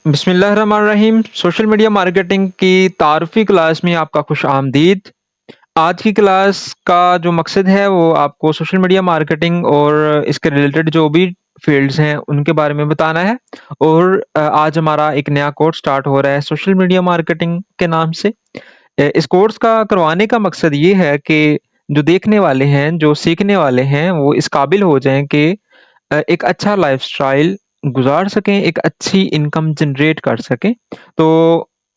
बिस्मिल्लाहिर्रहमानिर्रहीम। Social media marketing की तारुफ़ी class में आपका खुश आमदीद। आज की क्लास का जो मकसद है वो आपको सोशल मीडिया मार्केटिंग और इसके रिलेटेड जो भी फ़ील्ड्स हैं उनके बारे में बताना है। और आज हमारा एक नया कोर्स स्टार्ट हो रहा है सोशल मीडिया मार्केटिंग के नाम से। इस कोर्स का करवाने का मकसद ये है कि जो देखने वाले हैं, जो सीखने वाले हैं वो इस काबिल हो जाएँ कि एक अच्छा लाइफ़स्टाइल गुज़ार सकें, एक अच्छी इनकम जनरेट कर सकें। तो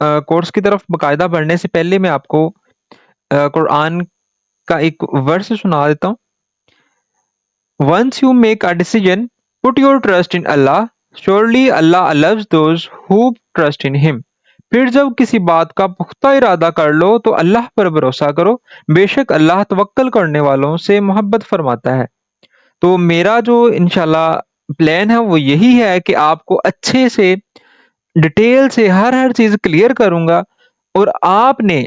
कोर्स की तरफ बाकायदा बढ़ने से पहले मैं आपको कुरान का एक वर्स सुना देता हूँ। Once you make a decision, put your trust in Allah, surely Allah loves those who trust in him. फिर जब किसी बात का पुख्ता इरादा कर लो तो अल्लाह पर भरोसा करो, बेशक अल्लाह तवक्कल करने वालों से मोहब्बत फरमाता है। तो मेरा जो इंशाल्लाह प्लान है वो यही है कि आपको अच्छे से डिटेल से हर चीज़ क्लियर करूँगा और आपने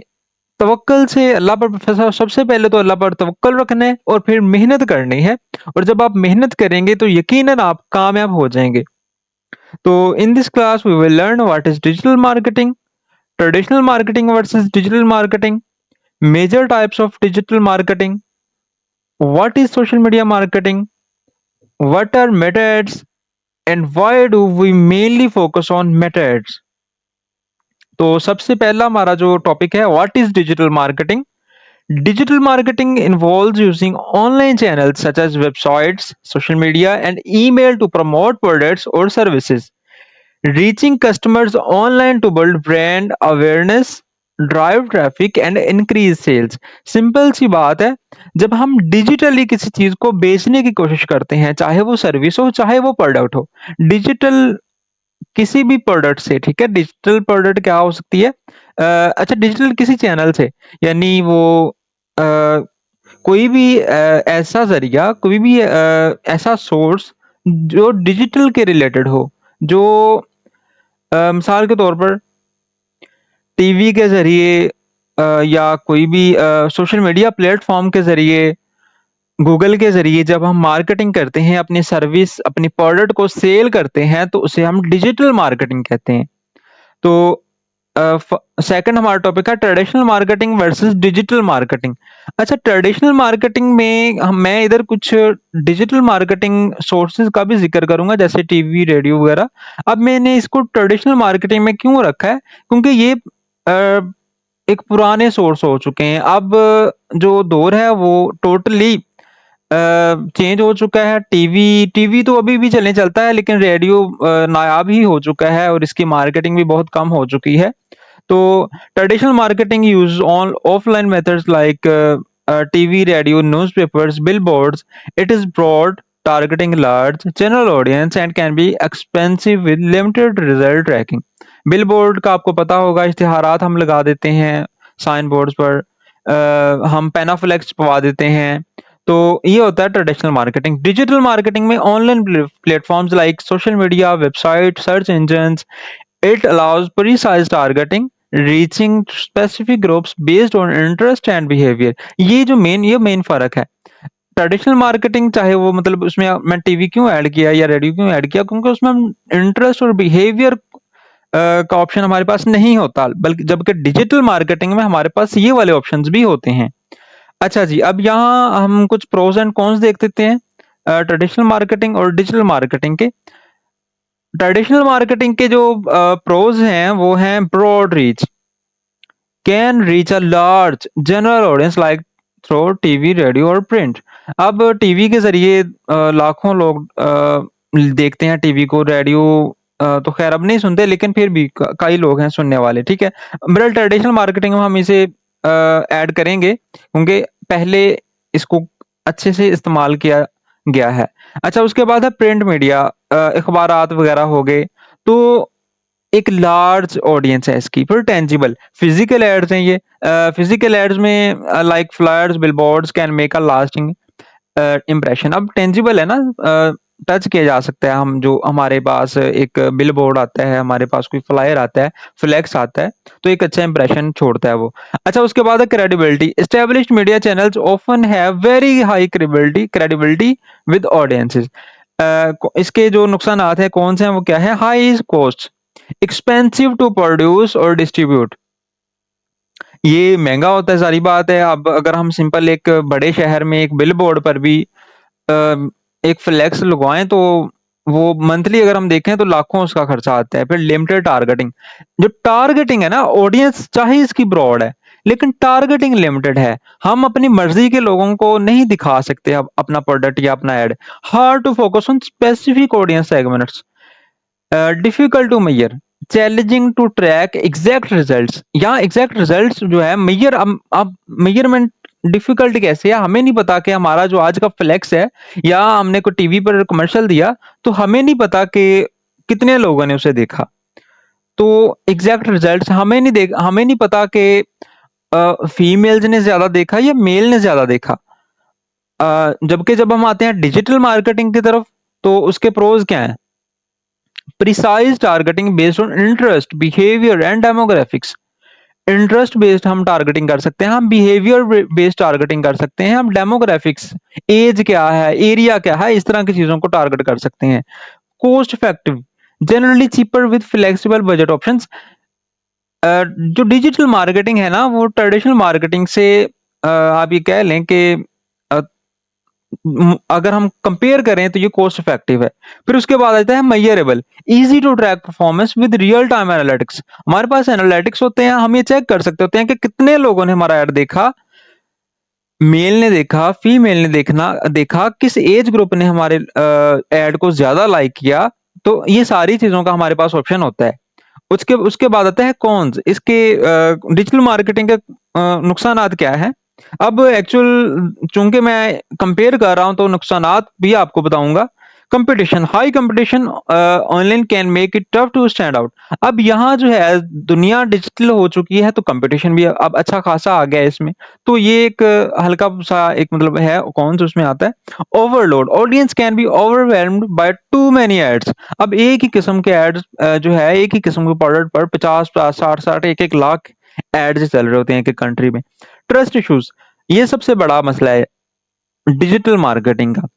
तवक्कल से अल्लाह पर सबसे पहले तो अल्लाह पर तवक्कल रखना है और फिर मेहनत करनी है। और जब आप मेहनत करेंगे तो यकीनन आप कामयाब हो जाएँगे। तो in this class we will learn what is digital marketing, traditional marketing versus digital marketing, major types of digital marketing, what is social media marketing, what are Meta ads and why do we mainly focus on Meta ads. तो सबसे पहला हमारा जो topic है, what is digital marketing. Digital marketing involves using online channels such as websites, social media and email to promote products और services, reaching customers online to build brand awareness, drive traffic and increase sales. Simple सी बात है, जब हम digitally किसी चीज को बेचने की कोशिश करते हैं, चाहे वो सर्विस हो चाहे वो प्रोडक्ट हो, डिजिटल किसी भी प्रोडक्ट से, ठीक है? डिजिटल प्रोडक्ट क्या हो सकती है? अच्छा, डिजिटल किसी चैनल से, यानी वो अ, कोई भी ऐसा ज़रिया, कोई भी ऐसा सोर्स जो डिजिटल के रिलेटेड हो, जो मिसाल के तौर पर टीवी के ज़रिए या कोई भी सोशल मीडिया प्लेटफ़ॉर्म के ज़रिए, गूगल के ज़रिए जब हम मार्केटिंग करते हैं, अपनी सर्विस, अपनी प्रोडक्ट को सेल करते हैं, तो उसे हम डिजिटल मार्केटिंग कहते हैं। तो सेकंड हमारा टॉपिक है traditional marketing versus digital marketing. अच्छा, ट्रेडिशनल मार्केटिंग में मैं इधर कुछ डिजिटल मार्केटिंग सोर्सेज का भी जिक्र करूंगा, जैसे टीवी, रेडियो वगैरह। अब मैंने इसको ट्रेडिशनल मार्केटिंग में क्यों रखा है? क्योंकि ये एक पुराने सोर्स हो चुके हैं। अब जो दौर है वो टोटली चेंज हो चुका है। टीवी टीवी तो अभी भी चलता है, लेकिन रेडियो नायाब ही हो चुका है और इसकी मार्केटिंग भी बहुत कम हो चुकी है। तो traditional marketing use on offline methods like TV, radio, newspapers, billboards. It is broad, targeting large general audience and can be expensive with limited result tracking। Billboard का आपको पता होगा, इश्तिहारात हम लगा देते हैं साइन बोर्ड्स पर, हम पेनाफ्लेक्स पवा देते हैं। तो ये होता है ट्रेडिशनल मार्केटिंग। डिजिटल मार्केटिंग में online platforms like social media, website, search engines, it allows precise targeting, reaching specific groups based on interest and behavior। ये मेन फर्क है। ट्रेडिशनल मार्केटिंग, चाहे वो मतलब उसमें मैं टीवी क्यों ऐड किया या रेडियो क्यों ऐड किया, क्योंकि उसमें हम इंटरेस्ट और बिहेवियर का ऑप्शन हमारे पास नहीं होता, बल्कि जबकि डिजिटल मार्केटिंग में हमारे पास ये वाले ऑप्शंस भी होते हैं। अच्छा जी, अब यहाँ हम कुछ प्रोज एंड कॉन्स देख लेते हैं ट्रेडिशनल मार्केटिंग और डिजिटल मार्केटिंग के। ट्रेडिशनल मार्केटिंग के जो प्रोज हैं वो हैं broad reach, can reach a large general audience like through TV, radio और प्रिंट। अब टीवी के जरिए लाखों लोग देखते हैं टीवी को। रेडियो तो खैर अब नहीं सुनते, लेकिन फिर भी कई लोग हैं सुनने वाले, ठीक है। बट ट्रेडिशनल मार्केटिंग में हम इसे ऐड करेंगे क्योंकि पहले इसको अच्छे से इस्तेमाल किया गया है। अच्छा, उसके बाद है प्रिंट मीडिया, अखबारात वगैरह हो गए। तो एक लार्ज ऑडियंस है इसकी। फिर टेंजिबल, फिजिकल एड्स हैं ये। फिजिकल एड्स में like flyers, billboards can make a lasting impression. अब टेंजिबल है ना, टच किया जा सकता है। हम जो हमारे पास एक बिलबोर्ड आता है, हमारे पास कोई फ्लायर आता है, फ्लेक्स आता है, तो एक अच्छा इंप्रेशन छोड़ता है वो। अच्छा, उसके बाद है credibility. Established media channels often have very high credibility with audiences. इसके जो नुकसानात हैं कौन से हैं, वो क्या है? High cost, expensive to produce और डिस्ट्रीब्यूट। ये महंगा होता है, सारी बात है। अब अगर हम सिंपल एक बड़े शहर में एक बिल बोर्ड पर भी अ, एक फ्लेक्स लगवाएं तो वो मंथली अगर हम देखें तो लाखों उसका खर्चा आता है। फिर लिमिटेड टारगेटिंग, जो टारगेटिंग है ना, ऑडियंस चाहे इसकी ब्रॉड है लेकिन टारगेटिंग लिमिटेड है। हम अपनी मर्जी के लोगों को नहीं दिखा सकते अब अपना प्रोडक्ट या अपना ad. Hard to focus on specific audience segments, difficult to measure, challenging to track exact results. यहाँ एग्जैक्ट रिजल्ट्स जो है मेजर, अब मेजरमेंट डिफिकल्ट कैसे है, हमें नहीं पता कि हमारा जो आज का फ्लेक्स है या हमने कोई टीवी पर कमर्शियल दिया तो हमें नहीं पता कि कितने लोगों ने उसे देखा। तो एग्जैक्ट रिजल्ट्स हमें नहीं पता कि फीमेल्स ने ज्यादा देखा या मेल ने ज्यादा देखा। जबकि जब हम आते हैं डिजिटल मार्केटिंग की तरफ तो उसके प्रोज क्या हैं? Precise targeting based on interest, behaviour and demographics. Interest based हम टारगेटिंग कर सकते हैं, हम बिहेवियर बेस्ड टारगेटिंग कर सकते हैं, हम डेमोग्राफिक्स, एज क्या है, एरिया क्या है, इस तरह की चीजों को टारगेट कर सकते हैं। Cost effective, generally cheaper with flexible budget options. जो डिजिटल मार्केटिंग है ना वो ट्रेडिशनल मार्केटिंग से आप ये कह लें कि अ, अगर हम कंपेयर करें तो ये कॉस्ट इफेक्टिव है। फिर उसके बाद आता है measurable, easy to track performance with real time analytics. हमारे पास एनालिटिक्स होते हैं, हम ये चेक कर सकते होते हैं कि कितने लोगों ने हमारा ऐड देखा, मेल ने देखा, फीमेल ने देखा, किस एज ग्रुप ने हमारे ऐड को ज्यादा लाइक किया। तो ये सारी चीजों का हमारे पास ऑप्शन होता है। उसके उसके बाद आता है कॉन्स, इसके डिजिटल मार्केटिंग के नुकसानात क्या है। अब एक्चुअल चूंकि मैं कंपेयर कर रहा हूं तो नुकसानात भी आपको बताऊंगा। Competition, high competition online can make it tough to stand out. अब यहाँ जो है दुनिया डिजिटल हो चुकी है तो कंपटीशन भी अब अच्छा खासा आ गया है इसमें। तो ये एक हल्का सा एक मतलब है कौन सा उसमें आता है। Overload, audience can be overwhelmed by too many ads. अब एक ही किस्म के एड्स जो है एक ही किस्म के प्रोडक्ट पर 50 60 60 एक लाख एड्स चल रहे होते हैं एक कंट्री में। ट्रस्ट इश्यूज, ये सबसे बड़ा मसला है डिजिटल मार्केटिंग का।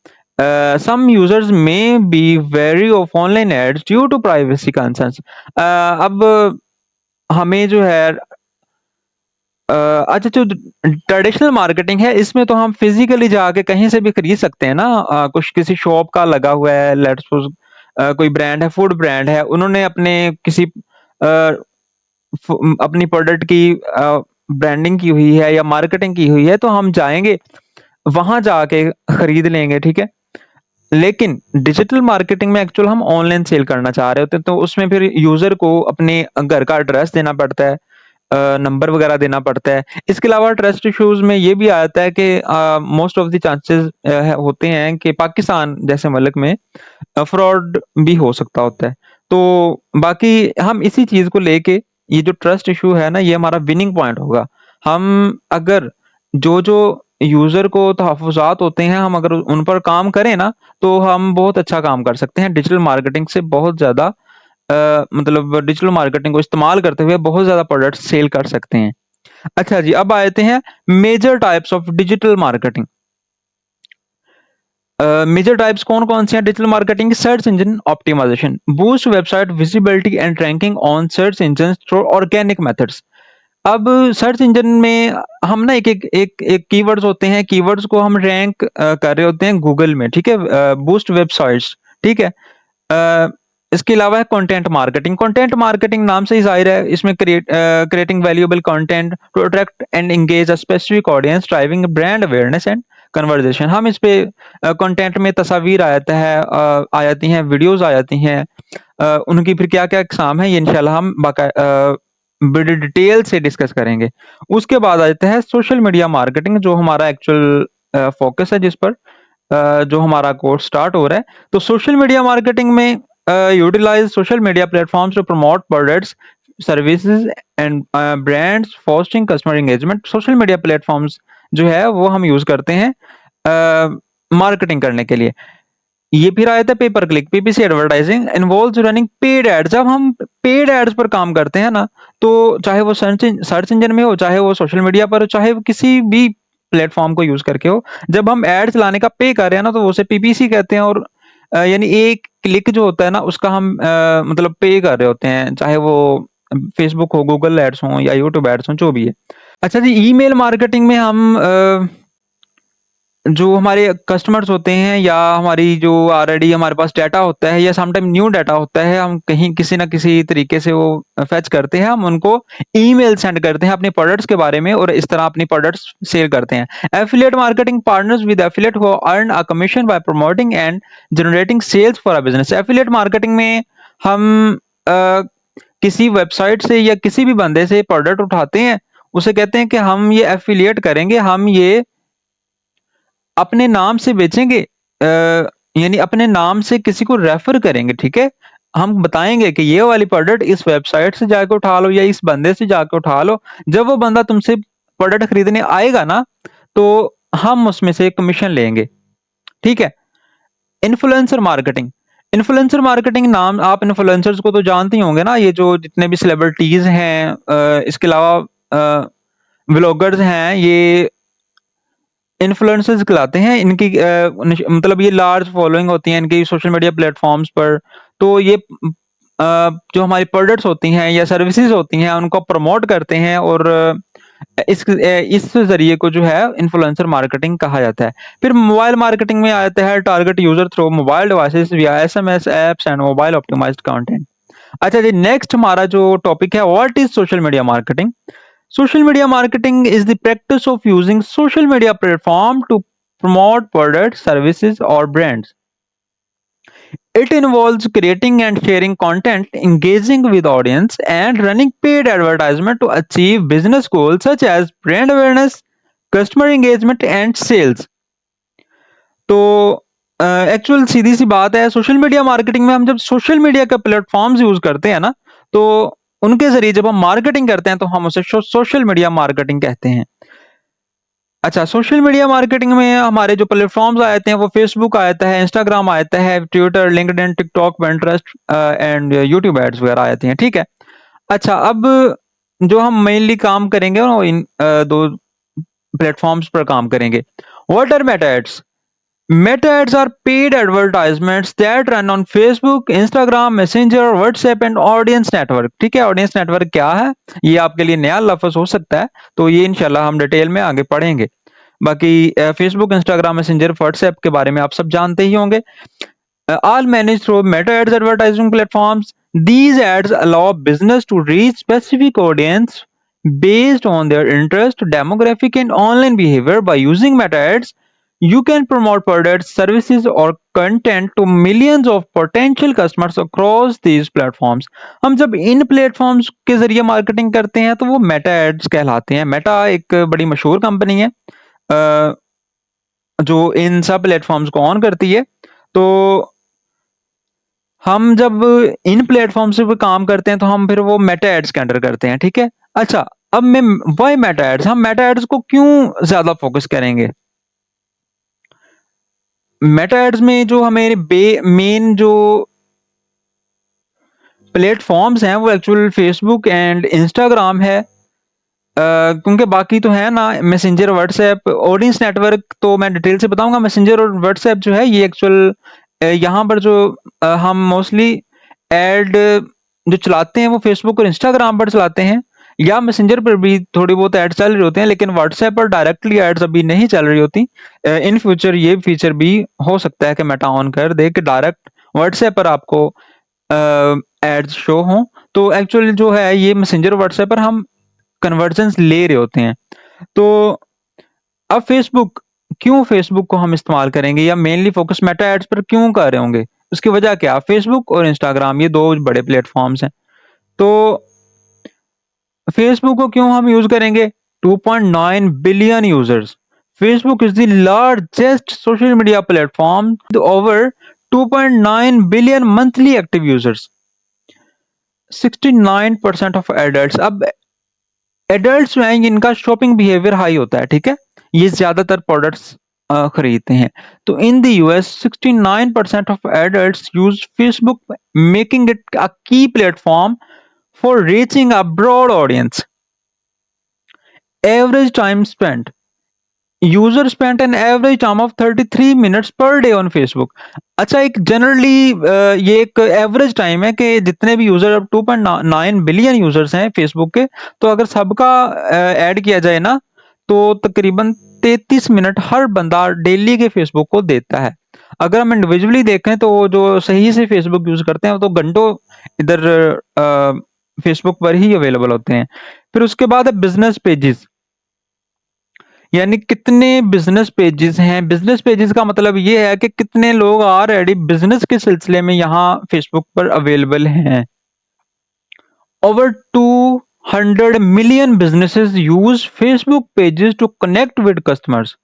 some users may be wary of online ads due to privacy concerns। अब हमें जो है अच्छा, जो ट्रेडिशनल मार्केटिंग है इसमें तो हम फिजिकली जाके कहीं से भी खरीद सकते हैं ना। कुछ किसी शॉप का लगा हुआ है, लेट्स सपोज कोई ब्रांड है, फूड ब्रांड है, उन्होंने अपने किसी अपनी प्रोडक्ट की ब्रांडिंग की हुई है या मार्केटिंग की हुई है तो हम जाएंगे वहां जाके खरीद लेंगे, ठीक है। लेकिन डिजिटल मार्केटिंग में एक्चुअल हम ऑनलाइन सेल करना चाह रहे होते हैं तो उसमें फिर यूजर को अपने घर का एड्रेस देना पड़ता है, नंबर वगैरह देना पड़ता है। इसके अलावा ट्रस्ट इश्यूज में ये भी आता है कि मोस्ट ऑफ द चांसेस होते हैं कि पाकिस्तान जैसे मुल्क में फ्रॉड भी हो सकता होता है। तो बाकी हम इसी चीज को लेके, ये जो ट्रस्ट इशू है ना ये हमारा विनिंग पॉइंट होगा। हम अगर जो जो यूजर को तहफ़्फ़ुज़ात होते हैं हम अगर उन पर काम करें ना तो हम बहुत अच्छा काम कर सकते हैं। डिजिटल मार्केटिंग से बहुत ज्यादा मतलब डिजिटल मार्केटिंग को इस्तेमाल करते हुए बहुत ज्यादा प्रोडक्ट सेल कर सकते हैं। अच्छा जी, अब आते हैं major types of digital marketing. Major types कौन कौन से हैं digital marketing? Search engine optimization, boost website visibility and ranking on search engine through organic methods. अब सर्च इंजन में हम ना एक कीवर्ड्स होते हैं, कीवर्ड्स को हम रैंक कर रहे होते हैं गूगल में, ठीक है। बूस्ट वेबसाइट्स, ठीक है। अ, इसके अलावा है कंटेंट मार्केटिंग। कंटेंट मार्केटिंग नाम से ही जाहिर है, इसमें creating valuable content to attract and engage a specific audience, driving brand awareness and conversion. हम इस पे कंटेंट में तस्वीर आ जाता है, आ जाती हैं, वीडियोस आ जाती हैं, उनकी फिर क्या क्या इकसाम है ये इंशाल्लाह हम बड़े डिटेल से डिस्कस करेंगे। उसके बाद आ जाता है सोशल मीडिया मार्केटिंग, जो हमारा एक्चुअल फोकस है, जिस पर जो हमारा कोर्स स्टार्ट हो रहा है। तो सोशल मीडिया मार्केटिंग में utilize social media platforms to promote products, services and brands, fostering customer engagement. Social media platforms जो है वो हम यूज करते हैं मार्केटिंग करने के लिए। ये फिर आया था pay per click, PPC advertising involves running paid ads. जब हम पेड एड्स पर काम करते हैं ना तो चाहे वो सर्च इंजन में हो, चाहे वो सोशल मीडिया पर हो, चाहे वो किसी भी प्लेटफॉर्म को यूज करके हो, जब हम एड्स लाने का पे कर रहे हैं ना तो उसे पीपीसी कहते हैं। और यानी एक क्लिक जो होता है ना उसका हम मतलब पे कर रहे होते हैं, चाहे वो फेसबुक हो, गूगल एड्स हो या यूट्यूब एड्स हो, जो भी है। अच्छा जी, ईमेल मार्केटिंग में हम जो हमारे कस्टमर्स होते हैं या हमारी जो ऑलरेडी हमारे पास डाटा होता है या समटाइम न्यू डाटा होता है, हम कहीं किसी ना किसी तरीके से वो फेच करते हैं, हम उनको ईमेल सेंड करते हैं अपने प्रोडक्ट्स के बारे में और इस तरह अपनी प्रोडक्ट्स सेल करते हैं। Affiliate marketing partners with affiliate who earn a commission by promoting and generating sales for a business. Affiliate marketing में हम किसी वेबसाइट से या किसी भी बंदे से प्रोडक्ट उठाते हैं, उसे कहते हैं कि हम ये एफिलिएट करेंगे, हम ये अपने नाम से बेचेंगे, यानी अपने नाम से किसी को रेफर करेंगे, ठीक है? हम बताएंगे कि ये वाली प्रोडक्ट इस वेबसाइट से जाके उठा लो या इस बंदे से जाके उठा लो। जब वो बंदा तुमसे प्रोडक्ट खरीदने आएगा ना, तो हम उसमें से कमीशन लेंगे, ठीक है? Influencer marketing. इन्फ्लुएंसर मार्केटिंग, नाम आप इन्फ्लुएंसर्स को तो जानते ही होंगे ना, ये जो जितने भी सेलिब्रिटीज हैं, इसके अलावा व्लॉगर्स हैं, ये इन्फ्लुएंसर्स कहलाते हैं। इनकी मतलब ये लार्ज फॉलोइंग होती है इनकी सोशल मीडिया प्लेटफॉर्म्स पर। तो ये जो हमारी प्रोडक्ट्स होती हैं या सर्विसेज होती हैं उनको प्रमोट करते हैं और इस जरिए को जो है इन्फ्लुएंसर मार्केटिंग कहा जाता है। फिर मोबाइल मार्केटिंग में आता है target user through mobile devices via SMS apps and mobile optimized content. अच्छा जी, नेक्स्ट हमारा जो टॉपिक है, what is social media marketing. Social media marketing is the practice of using social media platform to promote products, services, or brands. It involves creating and sharing content, engaging with audience, and running paid advertisement to achieve business goals such as brand awareness, customer engagement, and sales. तो actual सीधी सी बात है, social media marketing में हम जब social media का platforms use करते हैं ना, तो उनके जरिए जब हम मार्केटिंग करते हैं तो हम उसे सोशल मीडिया मार्केटिंग कहते हैं। अच्छा, सोशल मीडिया मार्केटिंग में हमारे जो प्लेटफॉर्म्स आते हैं वो फेसबुक आता है, इंस्टाग्राम आता है, Twitter, LinkedIn, TikTok, Pinterest and YouTube ads वगैरह आती हैं, ठीक है। अच्छा, अब जो हम मेनली काम करेंगे वो इन दो प्लेटफॉर्म्स पर काम करेंगे। What are Meta ads? Meta ads are paid advertisements that run on Facebook, Instagram, Messenger, WhatsApp and Audience Network। ठीक है, ऑडियंस नेटवर्क क्या है, ये आपके लिए नया लफ्ज हो सकता है, तो ये इंशाल्लाह हम डिटेल में आगे पढ़ेंगे। बाकी फेसबुक, इंस्टाग्राम, मैसेंजर, व्हाट्सएप के बारे में आप सब जानते ही होंगे। All managed through Meta ads advertising platforms. These ads allow business to reach specific audience based on their interest, demographic and online behavior. By using Meta ads, you can promote products, services or content to millions of potential customers across these platforms। हम जब इन platforms के जरिए marketing करते हैं तो वो Meta ads कहलाते हैं। मेटा एक बड़ी मशहूर कंपनी है जो इन सब प्लेटफॉर्म्स को ऑन करती है। तो हम जब इन प्लेटफॉर्म से भी काम करते हैं तो हम फिर वो मेटा एड्स के अंडर करते हैं, ठीक है। अच्छा, अब मैं वाई मेटा एड्स, हम मेटा एड्स को क्यों ज्यादा फोकस करेंगे। मेटा एड्स में जो हमें मेन जो प्लेटफॉर्म्स हैं वो एक्चुअल फेसबुक एंड इंस्टाग्राम है, क्योंकि बाकी तो है ना मैसेंजर, व्हाट्सएप, ऑडियंस नेटवर्क तो मैं डिटेल से बताऊंगा। मैसेंजर और व्हाट्सएप जो है ये एक्चुअल यहाँ पर जो हम मोस्टली एड जो चलाते हैं वो फेसबुक और इंस्टाग्राम पर चलाते हैं, या मैसेंजर पर भी थोड़ी बहुत ऐड चल रही होती हैं, लेकिन व्हाट्सएप पर डायरेक्टली एड्स अभी नहीं चल रही होती। इन फ्यूचर ये फीचर भी हो सकता है कि मेटा ऑन कर दे कि डायरेक्ट व्हाट्सएप पर आपको एड्स शो हो। तो एक्चुअली जो है ये मैसेंजर और व्हाट्सएप पर हम कन्वर्जन्स ले रहे होते हैं। तो अब फेसबुक, क्यों फेसबुक को हम इस्तेमाल करेंगे या मेनली फोकस मेटा एड्स पर क्यों कर रहे होंगे, उसकी वजह क्या। फेसबुक और इंस्टाग्राम ये दो बड़े प्लेटफॉर्म्स हैं, तो फेसबुक को क्यों हम यूज करेंगे। 2.9 billion users. Facebook is the largest social media platform with over 2.9 billion monthly active users. 69% of adults, अब एडल्ट्स जो हैं इनका शॉपिंग बिहेवियर हाई होता है, ठीक है, ये ज्यादातर प्रोडक्ट्स खरीदते हैं। तो in the US 69% of adults use Facebook, making it a key platform for reaching a broad audience. Average time spent, user spend an average time of 33 minutes per day on Facebook. अच्छा, एक generally ये एक average time है कि जितने भी user, अब 2.9 billion users हैं फेसबुक के, तो अगर सबका ऐड किया जाए ना, तो तकरीबन 33 मिनट हर बंदा डेली के फेसबुक को देता है। अगर हम इंडिविजुअली देखें तो जो सही से फेसबुक यूज करते हैं वो तो घंटों इधर फेसबुक पर ही अवेलेबल होते हैं। फिर उसके बाद है बिजनेस पेजेस, यानी कितने बिजनेस पेजेस हैं। बिजनेस पेजेस का मतलब ये है कि कितने लोग ऑलरेडी बिजनेस के सिलसिले में यहाँ फेसबुक पर अवेलेबल हैं। Over 200 million businesses use Facebook pages to connect with customers।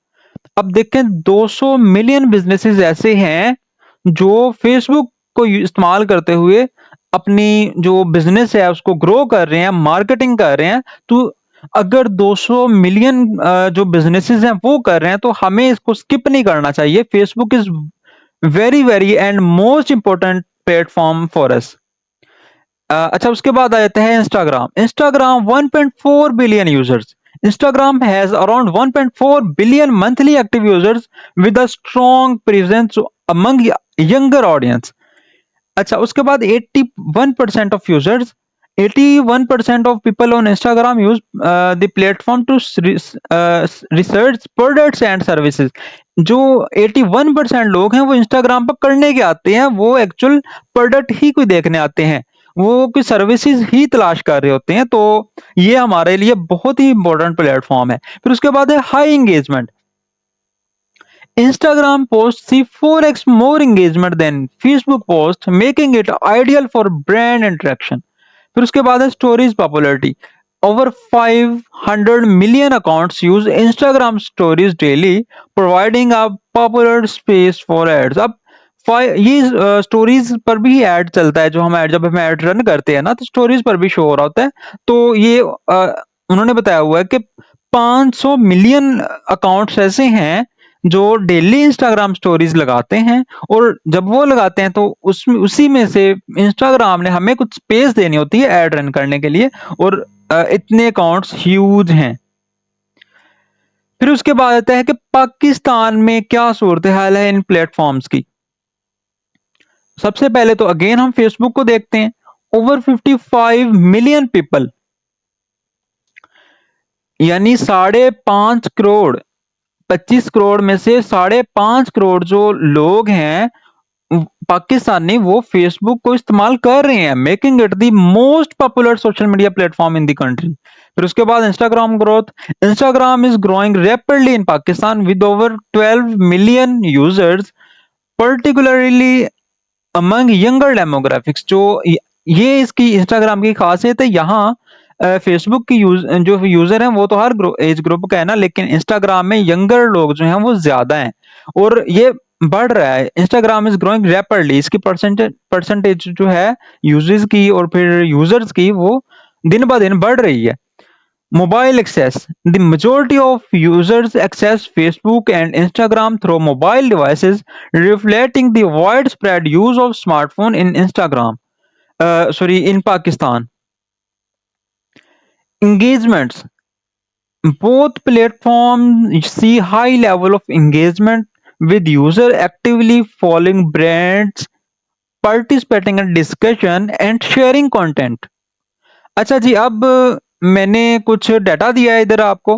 अब देखें 200 मिलियन बिजनेसेस ऐसे हैं जो फेसबुक को इस्तेमाल करते हुए अपनी जो बिजनेस है उसको ग्रो कर रहे हैं, मार्केटिंग कर रहे हैं। तो अगर 200 मिलियन जो बिजनेसेस हैं वो कर रहे हैं, तो हमें इसको स्किप नहीं करना चाहिए। Facebook is very very and most important platform for us. अच्छा, उसके बाद आ जाता है Instagram. Instagram 1.4 billion users. Instagram has around 1.4 billion monthly active users with a strong presence among younger audience। अच्छा, उसके बाद 81% of users, 81% of people on Instagram use the platform to research products and services। जो 81% लोग हैं वो Instagram पर करने के आते हैं, वो एक्चुअल प्रोडक्ट ही कोई देखने आते हैं, वो कोई सर्विसेज ही तलाश कर रहे होते हैं। तो ये हमारे लिए बहुत ही इंपॉर्टेंट प्लेटफॉर्म है। फिर उसके बाद है high engagement. Instagram posts see 4x more engagement than Facebook posts, making it ideal for brand interaction। फिर उसके बाद है stories popularity. Over 500 million accounts use Instagram stories daily, providing a popular space for ads. अब ये stories पर भी add चलता है, जो हम ऐड, जब हम ऐड रन करते हैं ना, तो स्टोरीज पर भी शो हो रहा होता है। तो ये उन्होंने बताया हुआ है कि 500 मिलियन अकाउंट्स ऐसे हैं जो डेली इंस्टाग्राम स्टोरीज लगाते हैं, और जब वो लगाते हैं तो उसी में से इंस्टाग्राम ने हमें कुछ स्पेस देनी होती है ऐड रन करने के लिए, और इतने अकाउंट्स ह्यूज हैं। फिर उसके बाद आता है कि पाकिस्तान में क्या सूरत हाल है इन प्लेटफॉर्म्स की। सबसे पहले तो अगेन हम फेसबुक को देखते हैं। ओवर 55 मिलियन पीपल, यानी 5.5 करोड़, 25 करोड़ में से 5.5 करोड़ जो लोग हैं पाकिस्तानी, वो फेसबुक को इस्तेमाल कर रहे हैं, making it the most popular social media platform in the country. फिर उसके बाद Instagram growth. Instagram is growing rapidly in Pakistan with over 12 million users, particularly among younger demographics. ये इसकी इंस्टाग्राम की खासियत है। यहाँ फेसबुक की जो यूजर हैं वो तो हर एज ग्रुप का है ना, लेकिन इंस्टाग्राम में यंगर लोग जो हैं वो ज्यादा हैं, और ये बढ़ रहा है। इंस्टाग्राम इज ग्रोइंग रैपिडली, इसकी परसेंटेज जो है यूजर्स की और फिर यूजर्स की, वो दिन ब दिन बढ़ रही है। Mobile access: the majority of users access Facebook and Instagram through mobile devices, reflecting the widespread use of smartphone in Pakistan। Engagements: both platforms see high level of engagement, with user actively following brands, participating in discussion and sharing content। अच्छा जी, अब मैंने कुछ data दिया है इधर आपको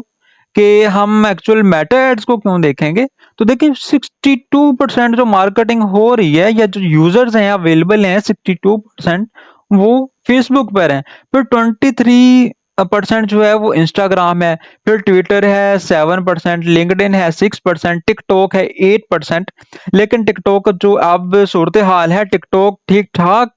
कि हम एक्चुअल मेटा एड्स को क्यों देखेंगे। तो देखिए 62% जो मार्केटिंग हो रही है, या जो यूजर्स हैं अवेलेबल हैं 62%, वो फेसबुक पर हैं। फिर 23% जो है वो इंस्टाग्राम है, फिर ट्विटर है 7%, लिंक्डइन है 6%, टिकटॉक है 8%। लेकिन टिकटॉक जो अब सूरत हाल है, टिकटॉक ठीक ठाक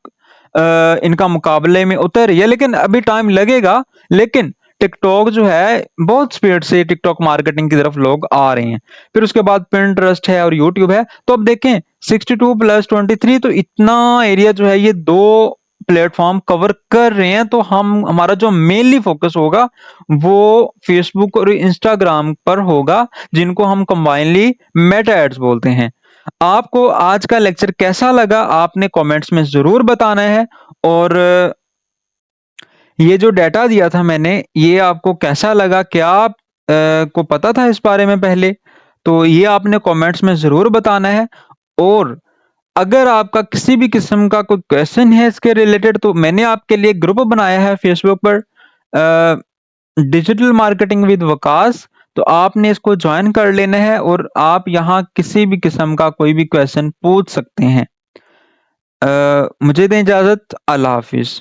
इनका मुकाबले में उतर रही है, लेकिन अभी टाइम लगेगा। लेकिन टिकटॉक जो है बहुत स्पीड से टिकटॉक मार्केटिंग की तरफ लोग आ रहे हैं। फिर उसके बाद पिंटरेस्ट है और यूट्यूब है। तो अब देखें 62 + 23, तो इतना एरिया जो है ये दो प्लेटफॉर्म कवर कर रहे हैं। तो हमारा जो मेनली फोकस होगा वो फेसबुक और इंस्टाग्राम पर होगा, जिनको हम कंबाइनली मेटा एड्स बोलते हैं। आपको आज का लेक्चर कैसा लगा आपने कमेंट्स में जरूर बताना है, और ये जो डाटा दिया था मैंने, ये आपको कैसा लगा, क्या आप को पता था इस बारे में पहले? तो ये आपने कमेंट्स में ज़रूर बताना है। और अगर आपका किसी भी किस्म का कोई क्वेश्चन है इसके रिलेटेड, तो मैंने आपके लिए ग्रुप बनाया है फेसबुक पर, डिजिटल मार्केटिंग विद वकास। तो आपने इसको ज्वाइन कर लेना है और आप यहाँ किसी भी किस्म का कोई भी क्वेश्चन पूछ सकते हैं। मुझे दें इजाज़त। अल्लाह हाफ़िज़।